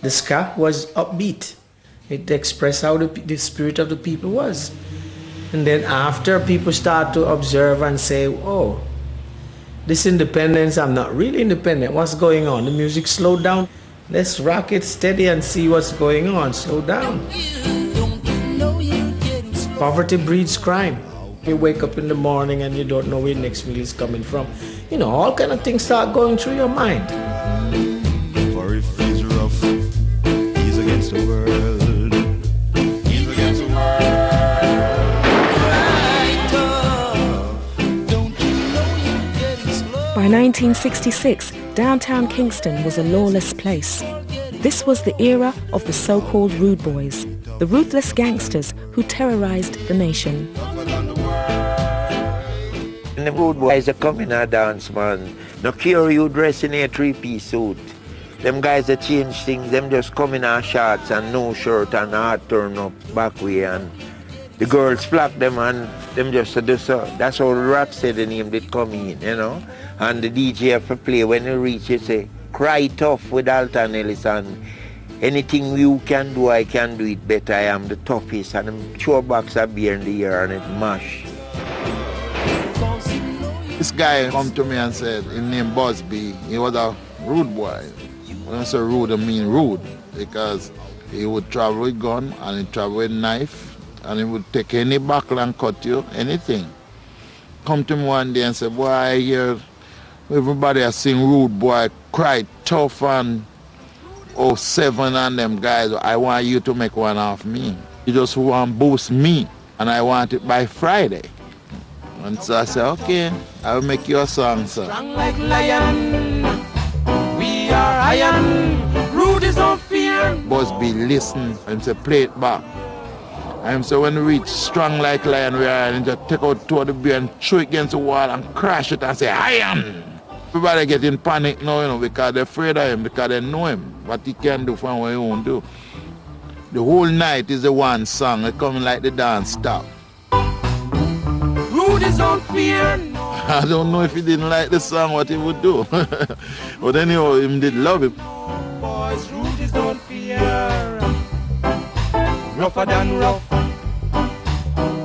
The ska was upbeat. It expressed how the spirit of the people was. And then after, people start to observe and say, oh, this independence, I'm not really independent. What's going on? The music slowed down. Let's rock it steady and see what's going on. Slow down. Poverty breeds crime. You wake up in the morning and you don't know where the next meal is coming from. You know, all kind of things start going through your mind. For if he's rough, he's against the world. He's against the world. By 1966, downtown Kingston was a lawless place. This was the era of the so-called rude boys, the ruthless gangsters who terrorized the nation. And the rude boys are coming a dance, man. No care you dress in a three-piece suit. Them guys that change things, them just come in our shorts and no shirt and hard turn up back way, and the girls flock them and them just do so. That's how Rap said the name did come in, you know. And the DJ have to play when you reach it, say, cry tough with Alton Ellis, and anything you can do, I can do it better. I am the toughest. And them throw a box of beer in the air and it mash. This guy come to me and said, his name Busby, he was a rude boy. When I say rude, I mean rude, because he would travel with gun and he travel with knife, and he would take any buckle and cut you, anything. Come to me one day and say, boy, I hear everybody has sing rude boy, cry tough and 07 and them guys, I want you to make one of me. You just want to boost me, and I want it by Friday. And so I said, okay, I'll make you a song, sir. Strong like lion, we are iron, rude is no fear. Busby listen and say, play it back. And so when we reach strong like lion, we are and just take out two of the beer and throw it against the wall and crash it and say, iron. Everybody get in panic now, you know, because they're afraid of him, because they know him, what he can do from what he won't do. The whole night is the one song, it coming like the dance stop. Rude is no fear. I don't know if he didn't like the song, what he would do. But anyhow, he did love it. Boys, rude is no fear. Rougher than rough,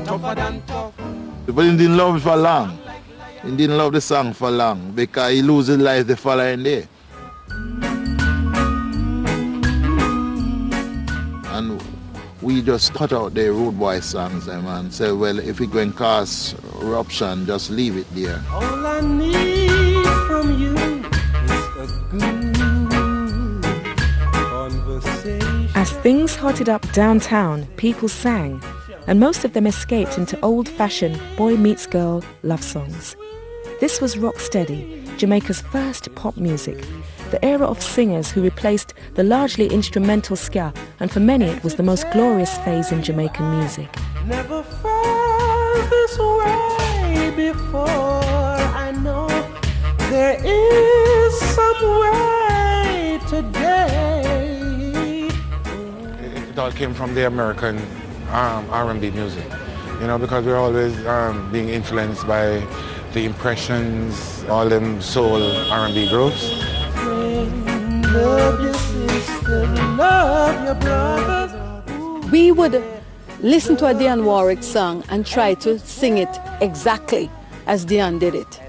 tougher than tough. But he didn't love it for long. He didn't love the song for long because he lose his life the following day. And we just cut out the rude boy songs and say, well, if it going to cause eruption, just leave it there. All I need from you is a good conversation. As things hotted up downtown, people sang, and most of them escaped into old-fashioned boy meets girl love songs. This was rocksteady, Jamaica's first pop music, the era of singers who replaced the largely instrumental ska, and for many it was the most glorious phase in Jamaican music. Never felt this way before. I know there is some way today. It all came from the American R&B music, you know, because we're always being influenced by the impressions, all them soul R&B groups. Love your sister, love your brothers. We would listen to a Dionne Warwick song and try to sing it exactly as Dionne did it.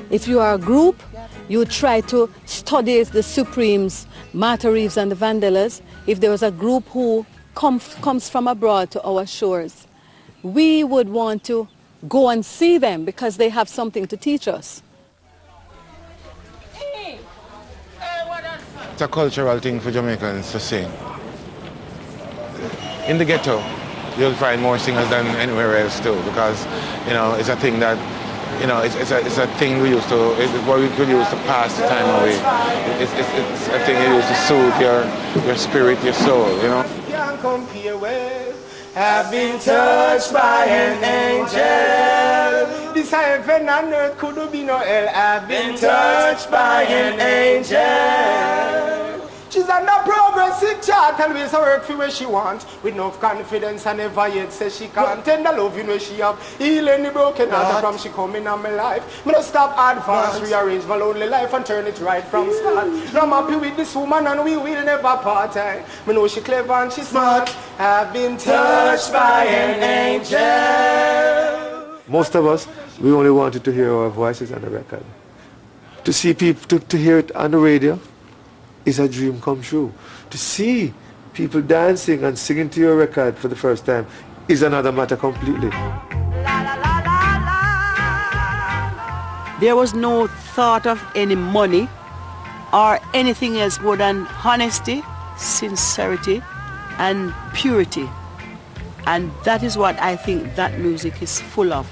If you are a group, you would try to study the Supremes, Martha Reeves and the Vandellas. If there was a group who comes from abroad to our shores, we would want to go and see them because they have something to teach us. It's a cultural thing for Jamaicans to sing. In the ghetto, you'll find more singers than anywhere else too, because, you know, it's a thing that, you know, it's a thing we used to, it's what we could use to pass the time away. It's a thing you use to soothe your spirit, your soul, you know. Have been touched by an angel. This heaven and earth could be no hell. I've been touched by an angel. She's under progress music chart always work for where she want. With enough confidence and never yet say she can't. Tender loving where she have. Healing the broken heart from she come in my life. Me no stop advance, rearrange my lonely life and turn it right from start. Now I'm happy with this woman and we will never part. Me know she clever and she smart. I've been touched by an angel. Most of us, we only wanted to hear our voices on the record. To see people, to hear it on the radio is a dream come true. To see people dancing and singing to your record for the first time is another matter completely. There was no thought of any money or anything else more than honesty, sincerity, and purity. And that is what I think that music is full of.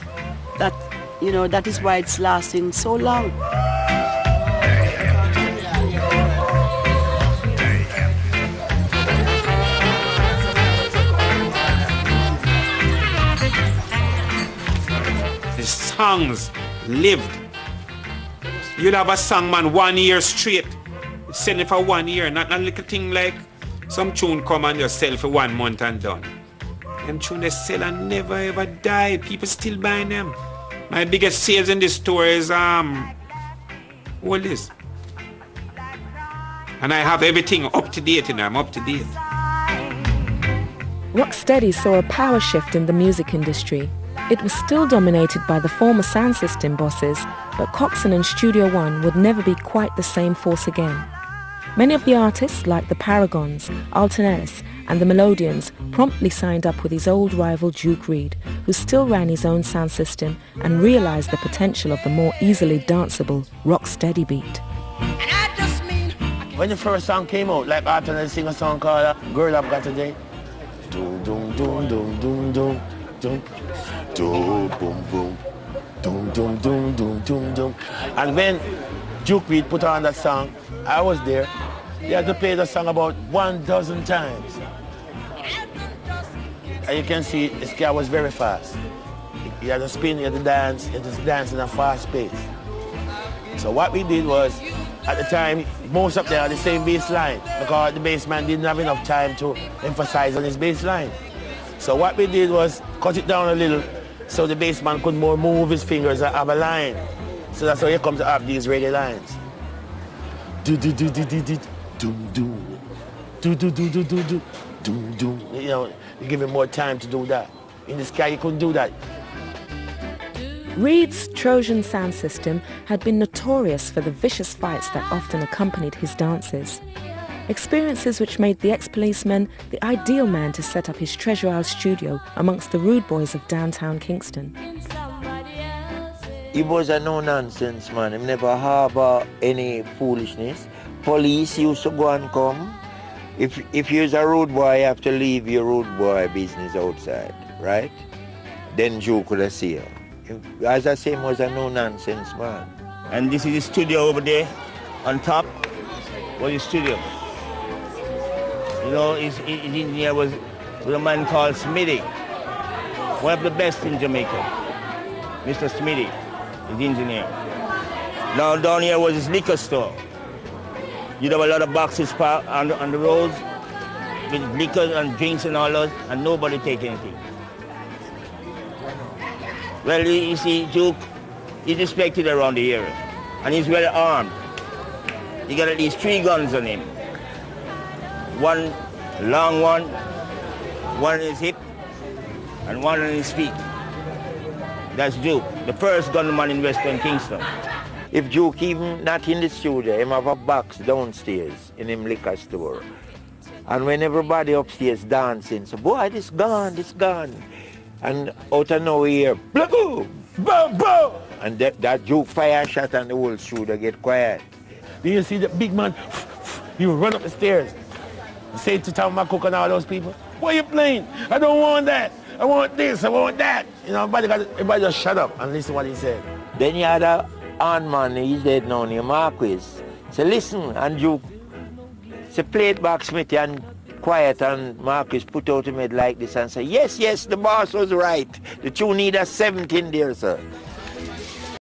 That, you know, that is why it's lasting so long. The songs lived. You'll have a song, man, 1 year straight. Send it for 1 year, not a little thing like some tune come and just sell for 1 month and done. Them tune they sell and never ever die. People still buying them. My biggest sales in this store is all this. And I have everything up to date, and I'm up to date. Rocksteady saw a power shift in the music industry. It was still dominated by the former sound system bosses, but Coxsone and Studio One would never be quite the same force again. Many of the artists, like the Paragons, Alton Ellis and the Melodians, promptly signed up with his old rival Duke Reid, who still ran his own sound system and realised the potential of the more easily danceable Rocksteady beat. When the first song came out, like Alton Ellis sing a song called Girl I've Got a Day. Doom, doom, doom, doom, doom, doom, doom, doom, boom, boom, doom, doom, doom, doom, doom, doom. And when Duke Reid put on that song, I was there. They had to play the song about 1,000 times. And you can see this guy was very fast. He had to spin, he had to dance, he had to dance in a fast pace. So what we did was, at the time, most of them had the same bass line because the bass man didn't have enough time to emphasize on his bass line. So what we did was cut it down a little so the bass man could more move his fingers and have a line. So that's how you come to have these reggae lines. Do do do do do do do do do do do do do do do do. You know, you give him more time to do that. In the sky, you couldn't do that. Reid's Trojan sound system had been notorious for the vicious fights that often accompanied his dances. Experiences which made the ex-policeman the ideal man to set up his Treasure Isle studio amongst the rude boys of downtown Kingston. He was a no-nonsense man. He never harbor any foolishness. Police used to go and come. If you're a rude boy, you have to leave your rude boy business outside, right? Then Joe could have seen you. As I say, he was a no-nonsense man. And this is the studio over there. On top was the studio. You know, his engineer was a man called Smitty. One of the best in Jamaica. Mr. Smitty, his engineer. Now down here was his liquor store. You'd have a lot of boxes on the roads with liquor and drinks and all that, and nobody take anything. Well, you see, Duke, he's respected around the area, and he's well armed. He got at least 3 guns on him. One long one on his hip, and one on his feet. That's Duke, the first gunman in Western Kingston. If Duke even not in the studio, him have a box downstairs in him liquor store. And when everybody upstairs dancing, so boy, this gone. And out of nowhere, boom, boom, boom. And that Duke fire shot and the whole studio get quiet. Then you see the big man, he would run up the stairs. Say to Tom McCook and all those people, what are you playing? I don't want that. I want this, I want that. You know, everybody just shut up and listen to what he said. Then you had a on man, he's dead now, named Marquis. Say, listen, and Duke, say, play it back, Smithy, and quiet, and Marquis put out him head like this and say, yes, the boss was right. The tune need a 17 there, sir.